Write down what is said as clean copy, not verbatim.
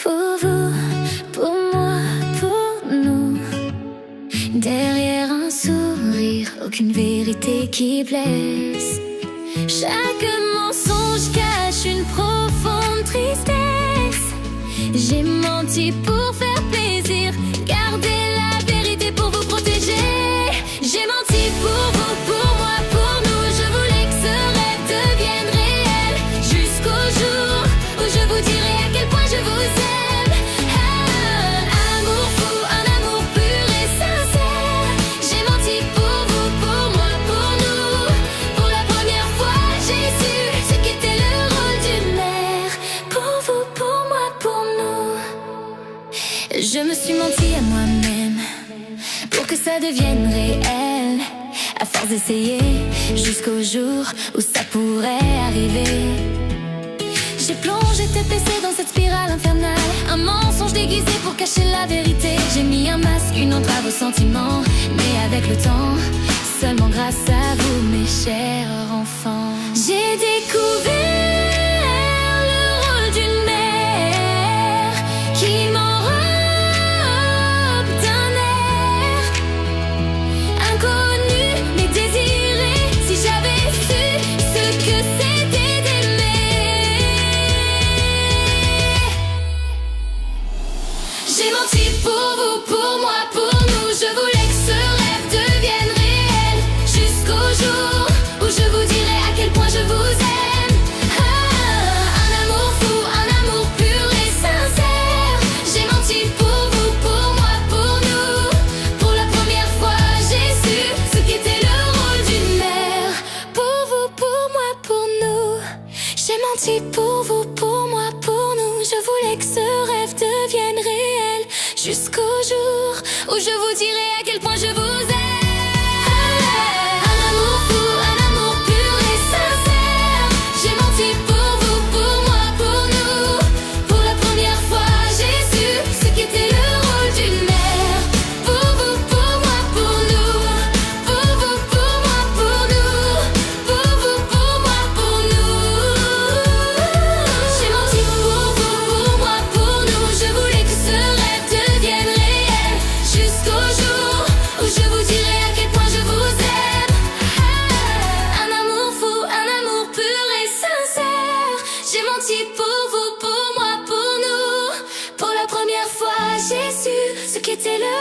Pour vous, pour moi, pour nous. Derrière un sourire, aucune vérité qui blesse. Chaque mensonge cache une profonde tristesse. J'ai menti pour faire plaisir, garder la vérité pour vous protéger. J'ai menti pour vous, pour moi, pour nous. Je voulais que ce rêve devienne réel, jusqu'au jour où je vous dirai à quel point je vous aime. Amour fou, un amour pur et sincère. J'ai menti pour vous, pour moi, pour nous. Pour la première fois, j'ai su ce qu'était le rôle d'une mère. Pour vous, pour moi, pour nous. Je me suis menti à moi-même pour que ça devienne réel. À force d'essayer, jusqu'au jour où ça pourrait arriver. J'ai plongé tête baissée dans cette spirale infernale, un mensonge déguisé pour cacher la vérité. J'ai mis un masque, une entrave aux sentiments, mais avec le temps, seulement grâce à vous, mes chers enfants, j'ai découvert le rôle d'une mère qui m'enrobe d'un air inconnu mais désiré. Si j'avais su ce que c'était d'aimer. J'ai menti pour vous, pour moi, pour nous. Je voulais que ce rêve devienne réel, jusqu'au jour où je vous dirai à quel point je vous aime. Un amour fou, un amour pur et sincère. J'ai menti pour vous, pour moi, pour nous. Pour la première fois, j'ai su ce qu'était le rôle d'une mère. Pour vous, pour moi, pour nous. J'ai menti pour vous, pour moi, pour nous. Je voulais que ce rêve devienne réel, jusqu'au jour où je vous dirai à quel point je vous aime. Un amour fou, un amour pur et sincère. J'ai menti pour vous, pour moi, pour nous. Pour la première fois, j'ai su ce qu'était le rôle d'une mère. Pour vous, pour moi, pour nous. Pour vous, pour moi, pour nous. Pour vous, pour moi, pour nous. J'ai menti pour vous, pour moi, pour nous. Je voulais que ce rêve devienne réel, jusqu'au jour où je vous dirai à quel point je vous aime. Un amour fou, un amour pur et sincère. J'ai menti pour vous, pour moi, pour nous. Pour la première fois, j'ai su ce qu'était le